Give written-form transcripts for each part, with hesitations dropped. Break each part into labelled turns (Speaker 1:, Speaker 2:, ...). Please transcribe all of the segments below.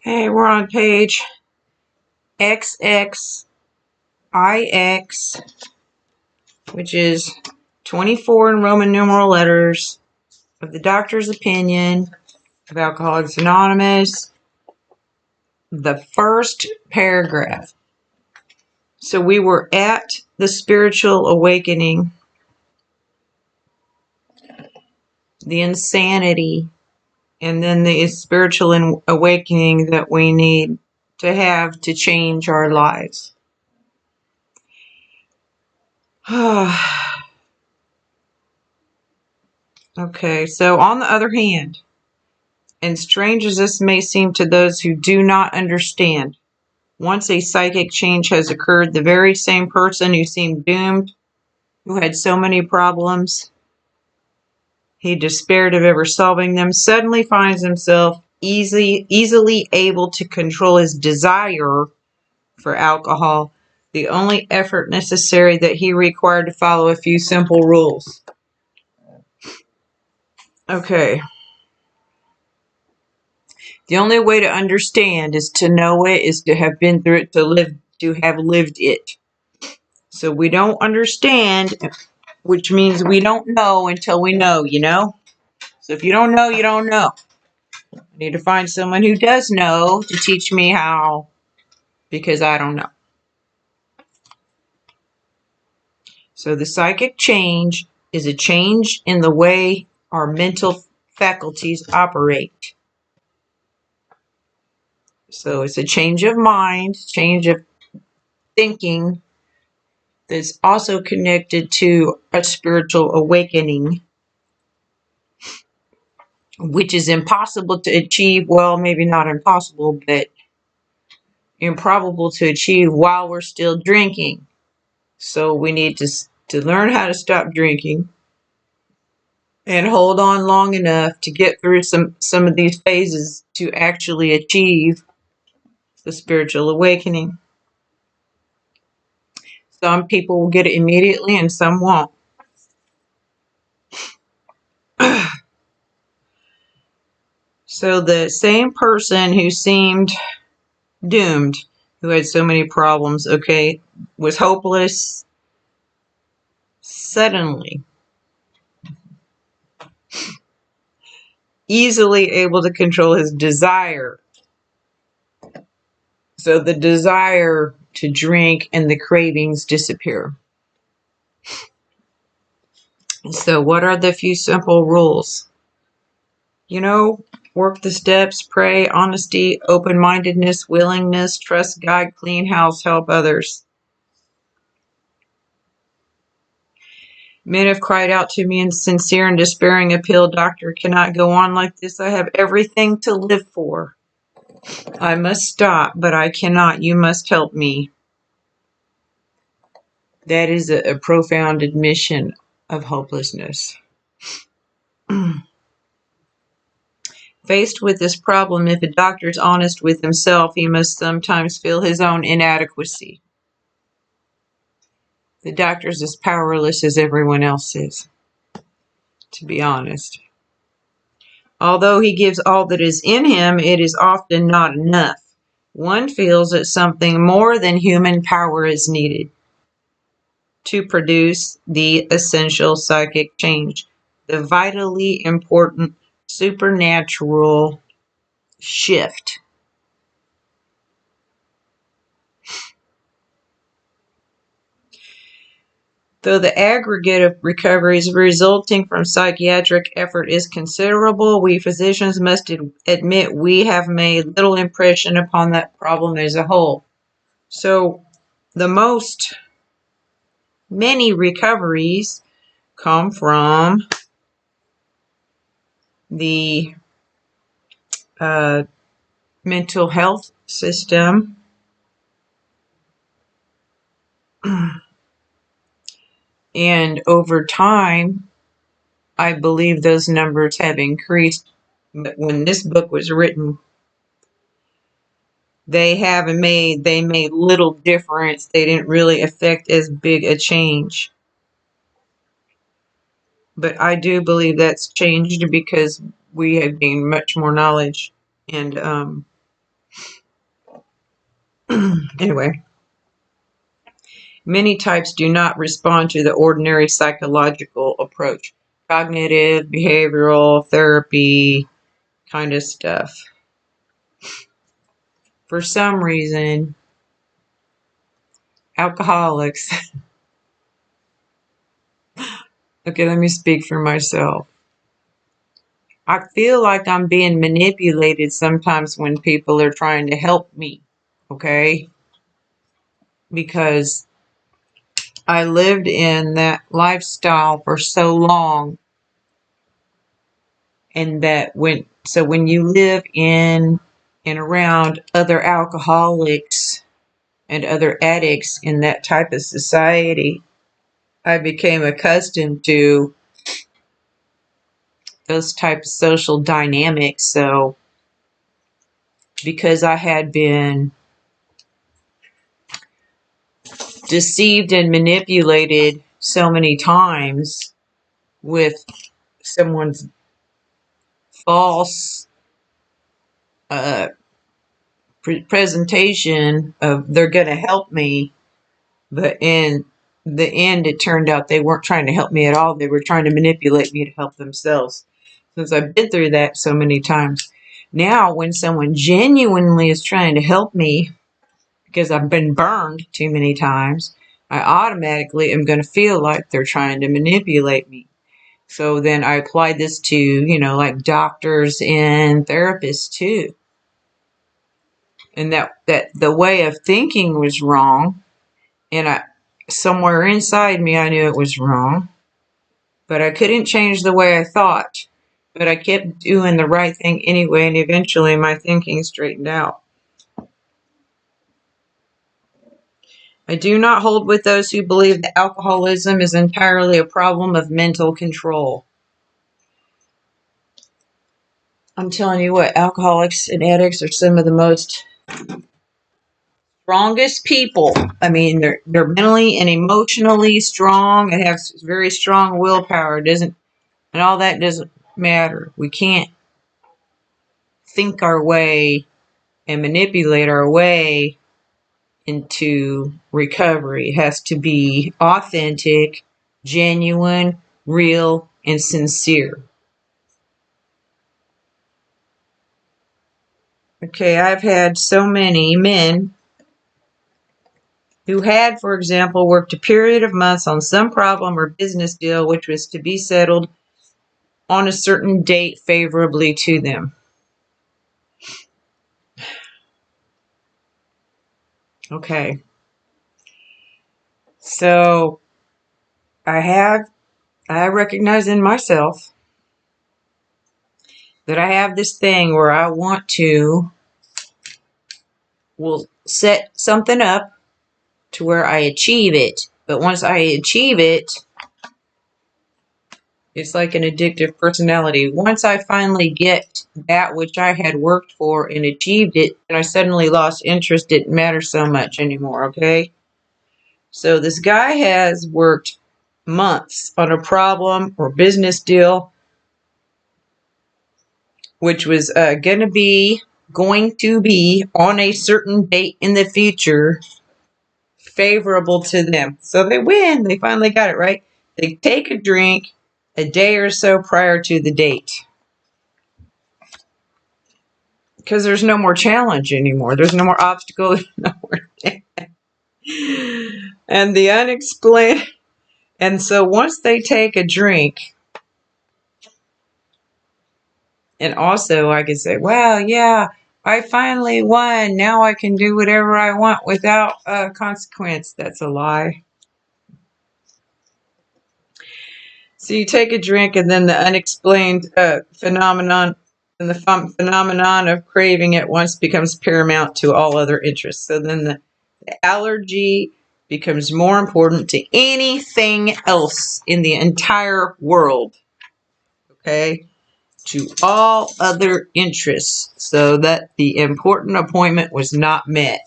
Speaker 1: Okay, we're on page XXIX, which is 24 in Roman numeral letters of the doctor's opinion of Alcoholics Anonymous, the first paragraph. So we were at the spiritual awakening, the insanity, and then the spiritual awakening that we need to have to change our lives. Okay, so on the other hand, and strange as this may seem to those who do not understand, once a psychic change has occurred, the very same person who seemed doomed, who had so many problems, he despaired of ever solving them, suddenly finds himself easily able to control his desire for alcohol, the only effort necessary that he required to follow a few simple rules. Okay. The only way to understand is to know it, is to have been through it, to have lived it. So we don't understand, which means we don't know until we know, you know? So if you don't know, you don't know. I need to find someone who does know to teach me how, because I don't know. So the psychic change is a change in the way our mental faculties operate. So it's a change of mind, change of thinking that's also connected to a spiritual awakening, which is impossible to achieve. Well, maybe not impossible, but improbable to achieve while we're still drinking. So we need to learn how to stop drinking and hold on long enough to get through some of these phases to actually achieve the spiritual awakening. Some people will get it immediately and some won't. So the same person who seemed doomed, who had so many problems, okay, was hopeless, suddenly easily able to control his desire. So the desire to drink and the cravings disappear. So what are the few simple rules? You know, work the steps, pray, honesty, open-mindedness, willingness, trust God, clean house, help others. Men have cried out to me in sincere and despairing appeal, "Doctor, cannot go on like this. I have everything to live for. I must stop, but I cannot. You must help me." That is a profound admission of hopelessness. Faced with this problem, if a doctor is honest with himself, he must sometimes feel his own inadequacy. The doctor is as powerless as everyone else is, to be honest. Although he gives all that is in him, it is often not enough. One feels that something more than human power is needed to produce the essential psychic change, the vitally important supernatural shift. Though the aggregate of recoveries resulting from psychiatric effort is considerable, we physicians must admit we have made little impression upon that problem as a whole. So many recoveries come from the mental health system. And over time, I believe those numbers have increased. But when this book was written, they made little difference. They didn't really affect as big a change. But I do believe that's changed because we have gained much more knowledge. And Anyway, many types do not respond to the ordinary psychological approach. Cognitive, behavioral therapy kind of stuff. For some reason, alcoholics, okay, let me speak for myself. I feel like I'm being manipulated sometimes when people are trying to help me, okay? Because I lived in that lifestyle for so long, and when you live in and around other alcoholics and other addicts in that type of society, I became accustomed to those types of social dynamics. So because I had been deceived and manipulated so many times with someone's false presentation of they're going to help me, but in the end it turned out they weren't trying to help me at all. They were trying to manipulate me to help themselves. Since I've been through that so many times, now when someone genuinely is trying to help me because I've been burned too many times, I automatically am going to feel like they're trying to manipulate me. So then I applied this to, like doctors and therapists too. And that the way of thinking was wrong. And somewhere inside me, I knew it was wrong. But I couldn't change the way I thought. But I kept doing the right thing anyway. And eventually my thinking straightened out. I do not hold with those who believe that alcoholism is entirely a problem of mental control. I'm telling you what, alcoholics and addicts are some of the most strongest people. I mean, they're mentally and emotionally strong and have very strong willpower. And all that doesn't matter. We can't think our way and manipulate our way into recovery. It has to be authentic, genuine, real, and sincere. Okay, I've had so many men who had, for example, worked a period of months on some problem or business deal which was to be settled on a certain date favorably to them. Okay. So I recognize in myself that I have this thing where I will set something up to where I achieve it. But once I achieve it, it's like an addictive personality. Once I finally get that which I had worked for and achieved it, and I suddenly lost interest, it didn't matter so much anymore, okay? So this guy has worked months on a problem or business deal, which was going to be on a certain date in the future, favorable to them. So they win. They finally got it, right? They take a drink a day or so prior to the date. Because there's no more challenge anymore. There's no more obstacle. No more. And the unexplained. And so once they take a drink, and also I can say, well, yeah, I finally won. Now I can do whatever I want without a consequence. That's a lie. So you take a drink, and then the unexplained phenomenon and the phenomenon of craving at once becomes paramount to all other interests. So then the allergy becomes more important to anything else in the entire world. Okay? To all other interests, so that the important appointment was not met.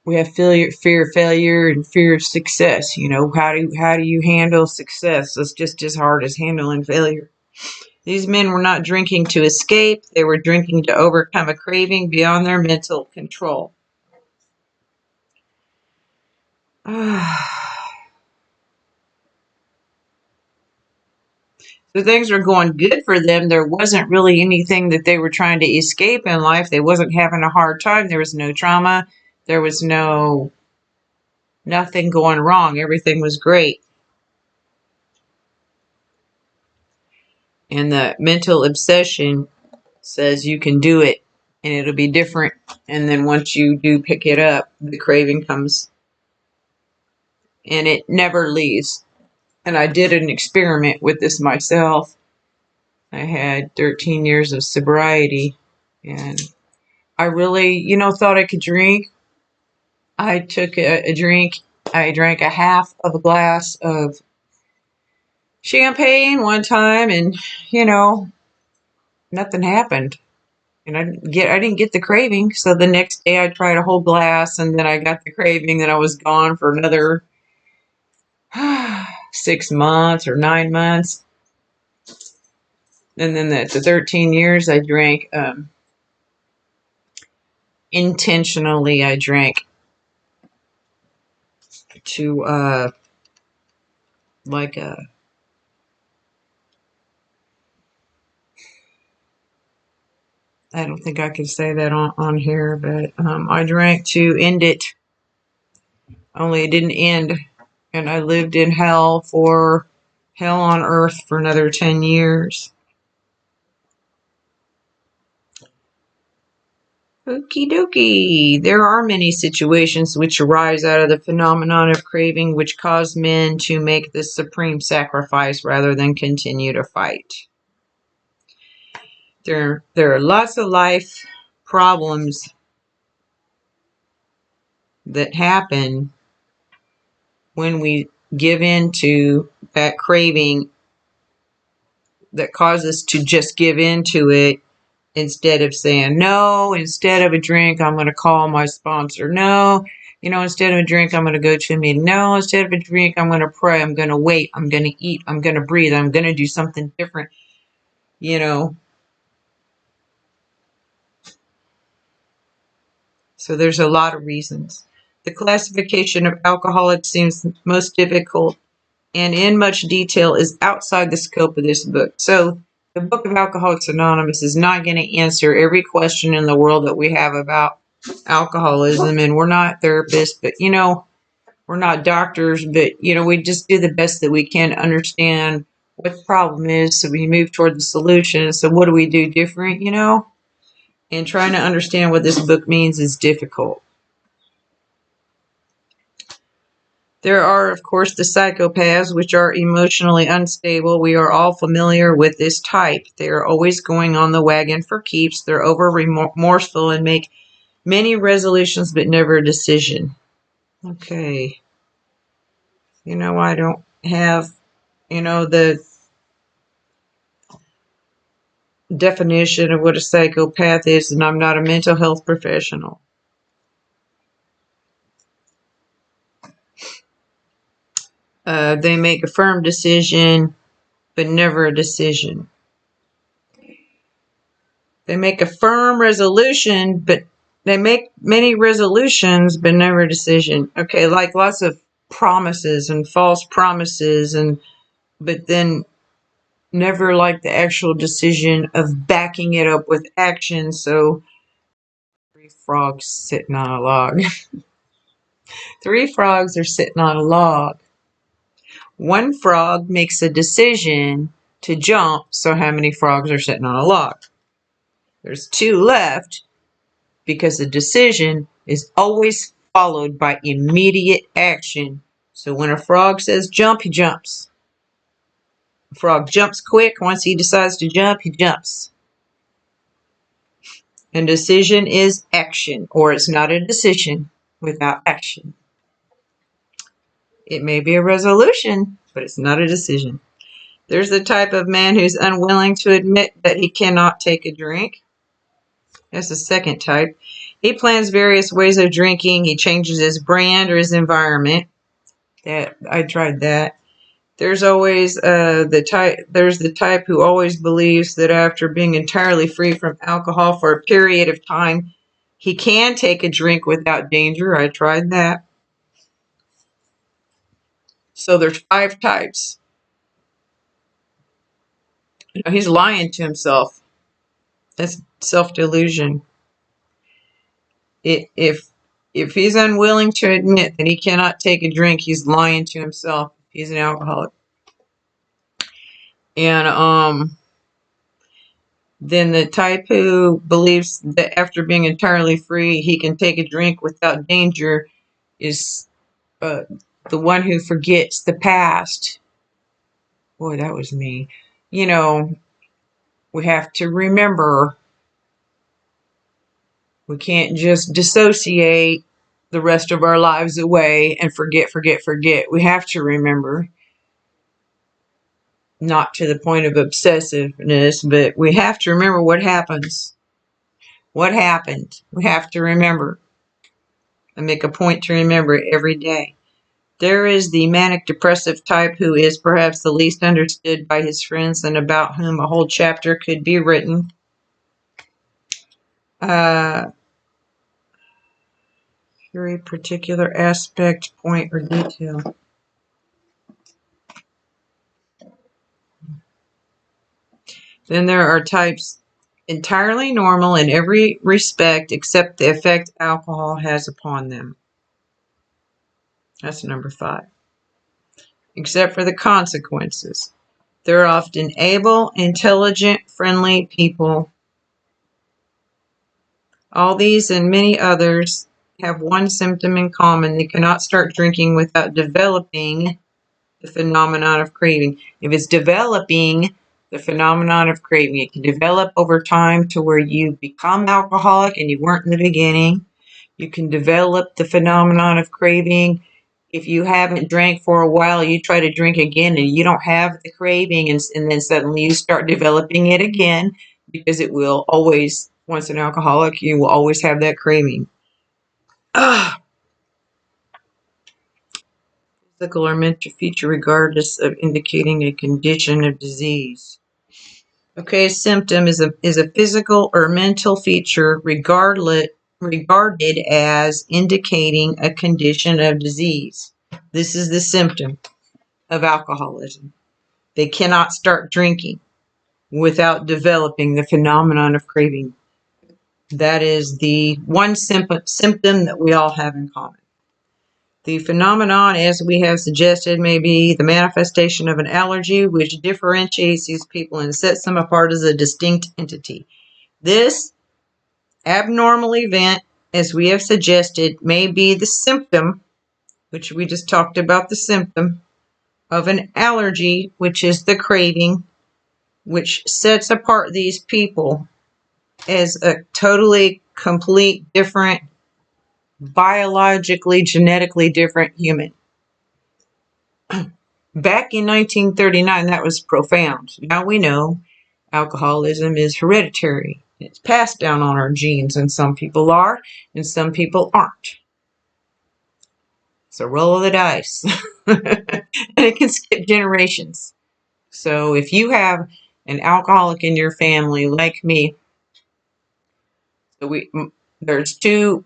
Speaker 1: We have fear of failure and fear of success. How do you handle success? It's just as hard as handling failure. These men were not drinking to escape. They were drinking to overcome a craving beyond their mental control. So things were going good for them. There wasn't really anything that they were trying to escape in life. They wasn't having a hard time. There was no trauma. There was nothing going wrong. Everything was great. And the mental obsession says you can do it and it'll be different. And then once you do pick it up, the craving comes and it never leaves. And I did an experiment with this myself. I had 13 years of sobriety and I really, thought I could drink. I took a drink. I drank a half of a glass of champagne one time and, nothing happened. And I didn't get the craving. So the next day I tried a whole glass and then I got the craving. Then I was gone for another 6 months or 9 months. And then the 13 years I drank, intentionally I drank to like a I don't think I can say that on here, but I drank to end it. Only it didn't end. And I lived in hell on earth for another 10 years. Okie dokie. There are many situations which arise out of the phenomenon of craving which cause men to make the supreme sacrifice rather than continue to fight. There are lots of life problems that happen when we give in to that craving that causes us to just give in to it instead of saying, no, instead of a drink, I'm going to call my sponsor. No, instead of a drink, I'm going to go to a meeting. No, instead of a drink, I'm going to pray. I'm going to wait. I'm going to eat. I'm going to breathe. I'm going to do something different. So there's a lot of reasons. The classification of alcoholics seems most difficult and in much detail is outside the scope of this book. So the book of Alcoholics Anonymous is not going to answer every question in the world that we have about alcoholism. And we're not therapists, but, we're not doctors, but, we just do the best that we can to understand what the problem is so we move toward the solution. So what do we do different, And trying to understand what this book means is difficult. There are, of course, the psychopaths, which are emotionally unstable. We are all familiar with this type. They are always going on the wagon for keeps. They're over remorseful and make many resolutions but never a decision. Okay. I don't have, the definition of what a psychopath is, and I'm not a mental health professional. They make a firm decision, but never a decision. They make a firm resolution, but they make many resolutions, but never a decision. Okay, like lots of promises and false promises, but then never like the actual decision of backing it up with action. So 3 frogs sitting on a log. 3 frogs are sitting on a log. One frog makes a decision to jump, so how many frogs are sitting on a log? There's 2 left because the decision is always followed by immediate action. So when a frog says jump, he jumps. A frog jumps quick. Once he decides to jump, he jumps. And decision is action, or it's not a decision without action. It may be a resolution, but it's not a decision. There's the type of man who's unwilling to admit that he cannot take a drink. That's the second type. He plans various ways of drinking. He changes his brand or his environment. I tried that. There's always there's the type who always believes that after being entirely free from alcohol for a period of time, he can take a drink without danger. I tried that. So there's 5 types. He's lying to himself. That's self-delusion. If he's unwilling to admit that he cannot take a drink, he's lying to himself. He's an alcoholic. And then the type who believes that after being entirely free, he can take a drink without danger is the one who forgets the past. Boy, that was me. You know, we have to remember. We can't just dissociate the rest of our lives away and forget. We have to remember. Not to the point of obsessiveness, but we have to remember what happens. What happened? We have to remember. I make a point to remember it every day. There is the manic depressive type who is perhaps the least understood by his friends and about whom a whole chapter could be written. Very particular aspect, point, or detail. Then there are types entirely normal in every respect except the effect alcohol has upon them. That's number 5. Except for the consequences. They're often able, intelligent, friendly people. All these and many others have one symptom in common. They cannot start drinking without developing the phenomenon of craving. If it's developing the phenomenon of craving, it can develop over time to where you become alcoholic and you weren't in the beginning. You can develop the phenomenon of craving. If you haven't drank for a while, you try to drink again and you don't have the craving, and then suddenly you start developing it again, because it will always, once an alcoholic, you will always have that craving. Physical or mental feature regardless of indicating a condition of disease. Okay, a symptom is a physical or mental feature regarded as indicating a condition of disease. This is the symptom of alcoholism. They cannot start drinking without developing the phenomenon of craving. That is the one symptom that we all have in common. The phenomenon, as we have suggested, may be the manifestation of an allergy, which differentiates these people and sets them apart as a distinct entity. This abnormal event, as we have suggested, may be the symptom, which we just talked about, the symptom of an allergy, which is the craving, which sets apart these people as a totally, complete, different, biologically, genetically different human. Back in 1939, that was profound. Now we know alcoholism is hereditary. It's passed down on our genes, and some people are, and some people aren't. It's a roll of the dice. And it can skip generations. So if you have an alcoholic in your family, like me, there's 2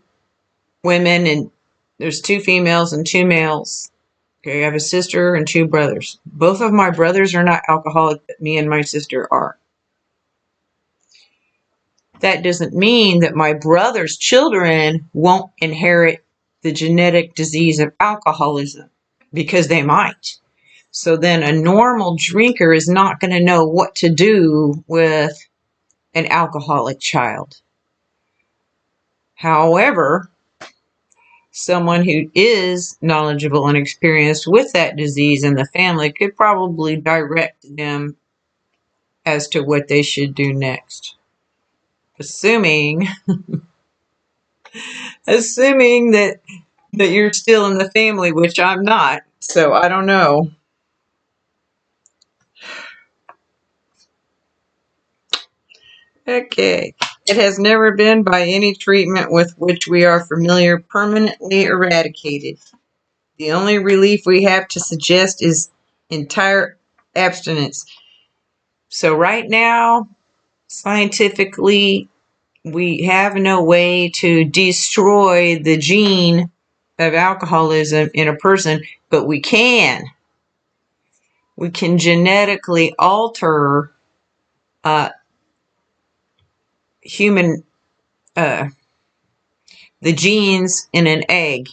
Speaker 1: women and there's 2 females and 2 males. Okay, I have a sister and 2 brothers. Both of my brothers are not alcoholic, but me and my sister are. That doesn't mean that my brother's children won't inherit the genetic disease of alcoholism, because they might. So then a normal drinker is not going to know what to do with an alcoholic child. However, someone who is knowledgeable and experienced with that disease in the family could probably direct them as to what they should do next. Assuming that you're still in the family, which I'm not, so I don't know. Okay. It has never been, by any treatment with which we are familiar, permanently eradicated. The only relief we have to suggest is Entire abstinence. So right now, scientifically, we have no way to destroy the gene of alcoholism in a person, but we can. We can genetically alter human the genes in an egg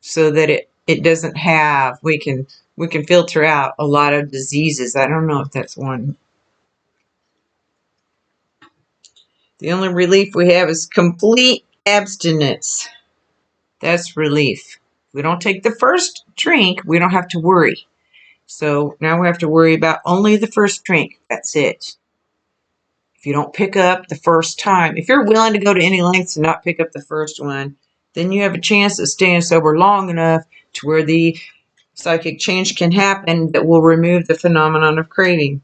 Speaker 1: so that it doesn't have. We can filter out a lot of diseases. I don't know if that's one. The only relief we have is complete abstinence. That's relief. If we don't take the first drink, we don't have to worry. So now we have to worry about only the first drink. That's it. If you don't pick up the first time, if you're willing to go to any lengths to not pick up the first one, then you have a chance of staying sober long enough to where the psychic change can happen that will remove the phenomenon of craving.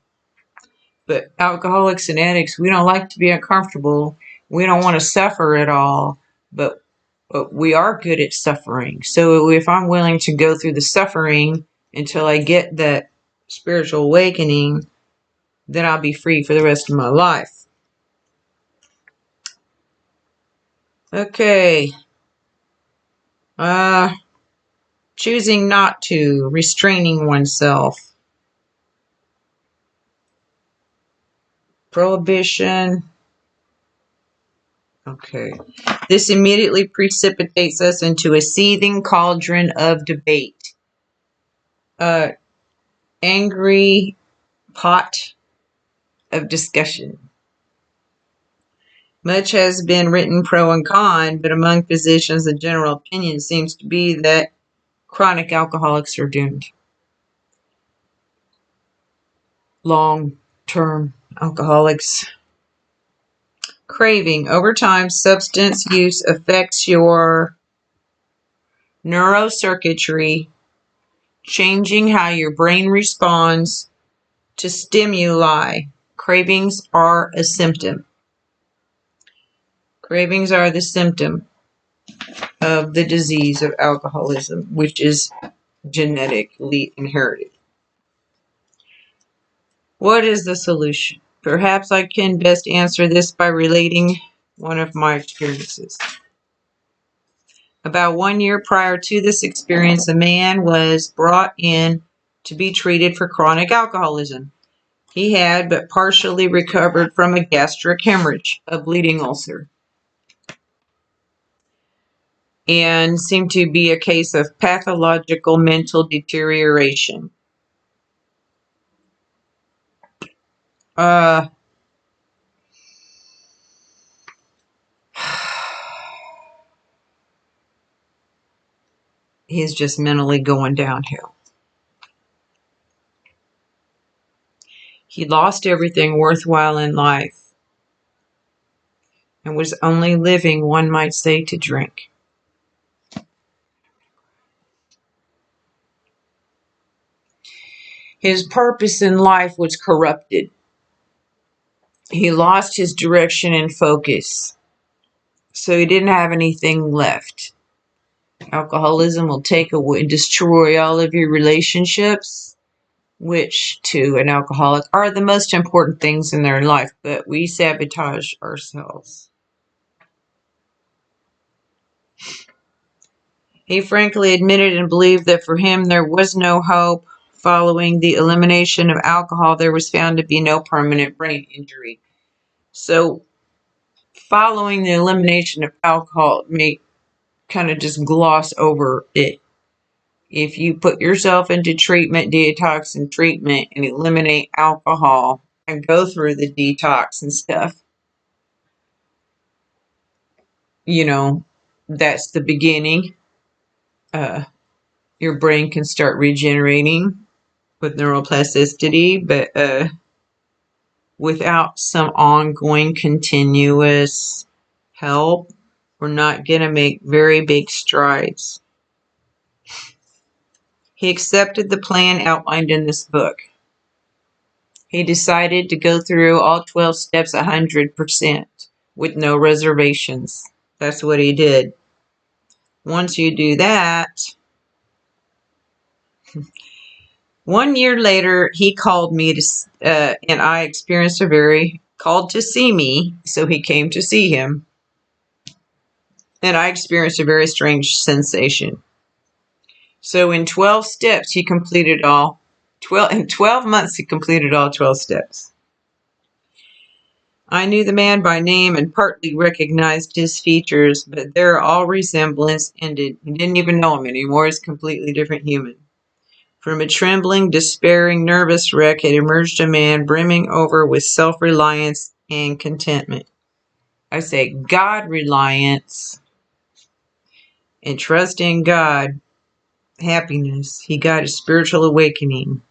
Speaker 1: But alcoholics and addicts, we don't like to be uncomfortable. We don't want to suffer at all, but we are good at suffering. So if I'm willing to go through the suffering until I get that spiritual awakening, then I'll be free for the rest of my life. Okay. Choosing not to, restraining oneself. Prohibition. Okay. This immediately precipitates us into a seething cauldron of debate. Angry pot of discussion. Much has been written pro and con, but among physicians, the general opinion seems to be that chronic alcoholics are doomed. Long-term alcoholics. Craving. Over time, substance use affects your neurocircuitry, changing how your brain responds to stimuli. Cravings are a symptom. Cravings are the symptom of the disease of alcoholism, which is genetically inherited. What is the solution? Perhaps I can best answer this by relating one of my experiences. About 1 year prior to this experience, a man was brought in to be treated for chronic alcoholism. He had but partially recovered from a gastric hemorrhage, a bleeding ulcer, and seemed to be a case of pathological mental deterioration. He's just mentally going downhill. He lost everything worthwhile in life and was only living, one might say, to drink. His purpose in life was corrupted. He lost his direction and focus, so he didn't have anything left. Alcoholism will take away and destroy all of your relationships, which to an alcoholic are the most important things in their life, but we sabotage ourselves. He frankly admitted and believed that for him there was no hope. Following the elimination of alcohol, there was found to be no permanent brain injury. So following the elimination of alcohol may kind of just gloss over it. If you put yourself into treatment, detox and treatment, and eliminate alcohol and go through the detox and stuff, that's the beginning. Your brain can start regenerating with neuroplasticity, but without some ongoing continuous help, we're not going to make very big strides. He accepted the plan outlined in this book. He decided to go through all 12 steps 100% with no reservations. That's what he did. Once you do that, 1 year later, he called me and I experienced called to see me, so he came to see him. And I experienced a very strange sensation. So in 12 steps, he completed in 12 months, he completed all 12 steps. I knew the man by name and partly recognized his features, but their all resemblance ended. He didn't even know him anymore. He's a completely different human. From a trembling, despairing, nervous wreck had emerged a man brimming over with self-reliance and contentment. I say God-reliance and trust in God, happiness. He got a spiritual awakening.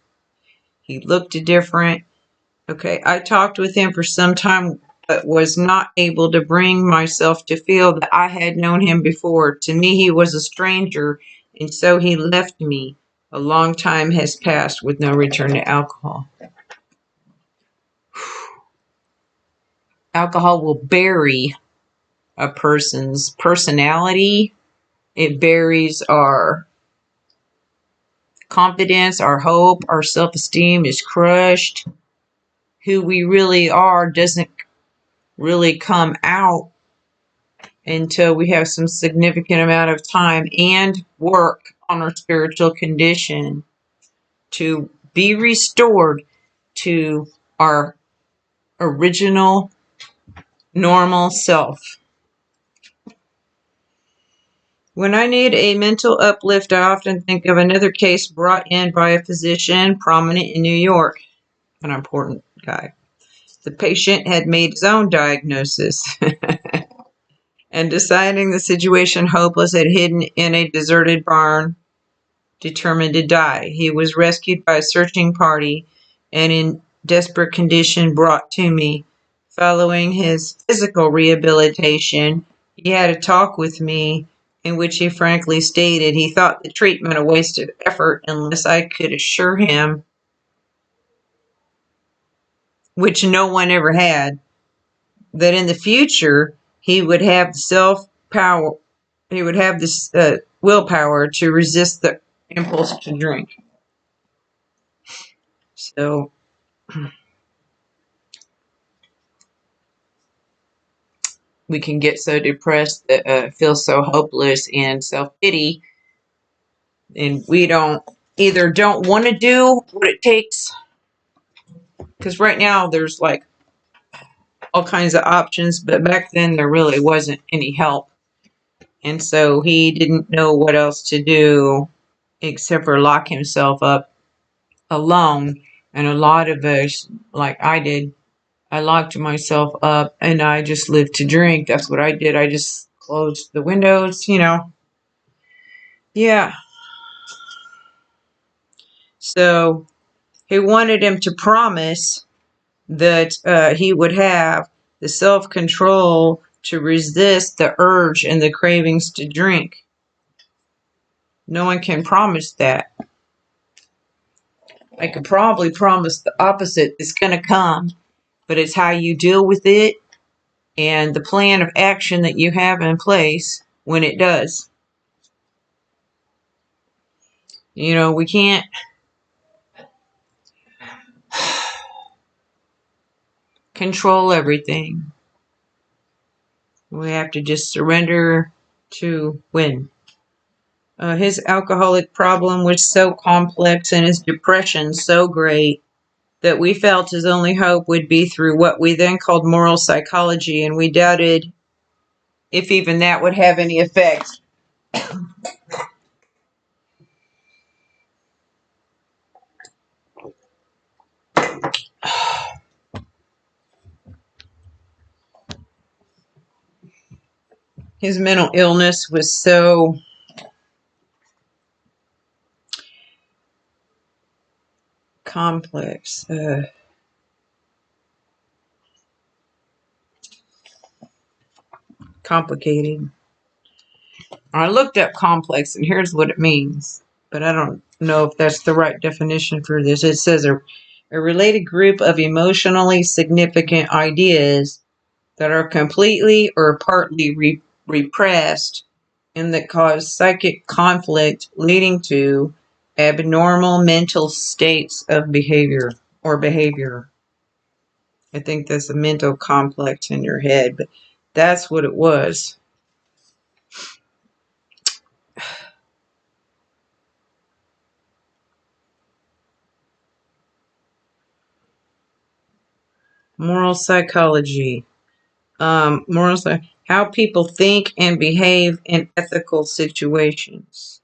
Speaker 1: He looked different. Okay, I talked with him for some time, but was not able to bring myself to feel that I had known him before. To me, he was a stranger, and so he left me. A long time has passed with no return to alcohol. Alcohol will bury a person's personality. It buries our confidence, our hope, our self-esteem is crushed. Who we really are doesn't really come out until we have some significant amount of time and work on our spiritual condition to be restored to our original normal self. When I need a mental uplift, I often think of another case brought in by a physician prominent in New York, an important guy. The patient had made his own diagnosis and deciding the situation hopeless had hidden in a deserted barn, determined to die. He was rescued by a searching party and in desperate condition brought to me. Following his physical rehabilitation, he had a talk with me in which he frankly stated he thought the treatment a waste of effort unless I could assure him, which no one ever had, that in the future he would have self-power, he would have this willpower to resist the impulse to drink. So we can get so depressed, feel so hopeless and self-pity, and we don't want to do what it takes, because right now there's like all kinds of options, but back then there really wasn't any help, and so he didn't know what else to do except for lock himself up alone. And a lot of us, like I did, I locked myself up and I just lived to drink. That's what I did. I just closed the windows, Yeah. So he wanted him to promise that he would have the self-control to resist the urge and the cravings to drink. No one can promise that. I could probably promise the opposite is going to come, but it's how you deal with it and the plan of action that you have in place when it does. We can't control everything. We have to just surrender to win. His alcoholic problem was so complex and his depression so great that we felt his only hope would be through what we then called moral psychology, and we doubted if even that would have any effect. His mental illness was so complex. Complicated. I looked up complex, and here's what it means, but I don't know if that's the right definition for this. It says a related group of emotionally significant ideas that are completely or partly repressed and that cause psychic conflict, leading to abnormal mental states of behavior or behavior. I think that's a mental complex in your head, but that's what it was. Moral psychology. How people think and behave in ethical situations.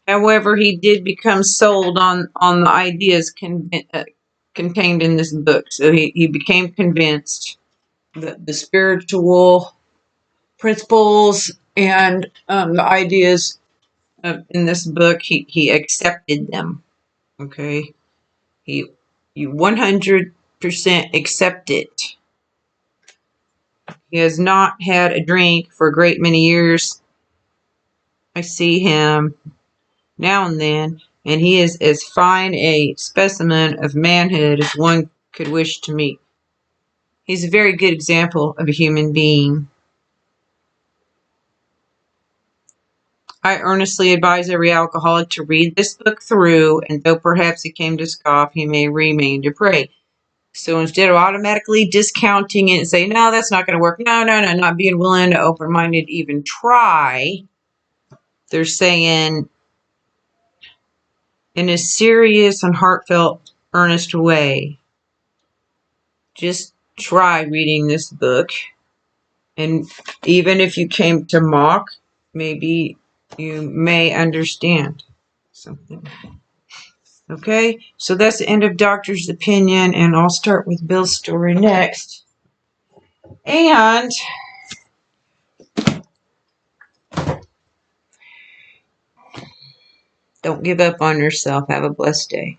Speaker 1: However, he did become sold on the ideas contained in this book. So he became convinced that the spiritual principles and the ideas in this book, he accepted them. Okay, you 100% accept it. He has not had a drink for a great many years. I see him now and then, and he is as fine a specimen of manhood as one could wish to meet. He's a very good example of a human being. I earnestly advise every alcoholic to read this book through, and though perhaps he came to scoff, he may remain to pray. So instead of automatically discounting it and saying, no, that's not going to work, no, not being willing to open-minded even try, they're saying in a serious and heartfelt, earnest way, just try reading this book. And even if you came to mock, maybe you may understand something. Okay, so that's the end of Doctor's opinion, and I'll start with Bill's story next. And don't give up on yourself. Have a blessed day.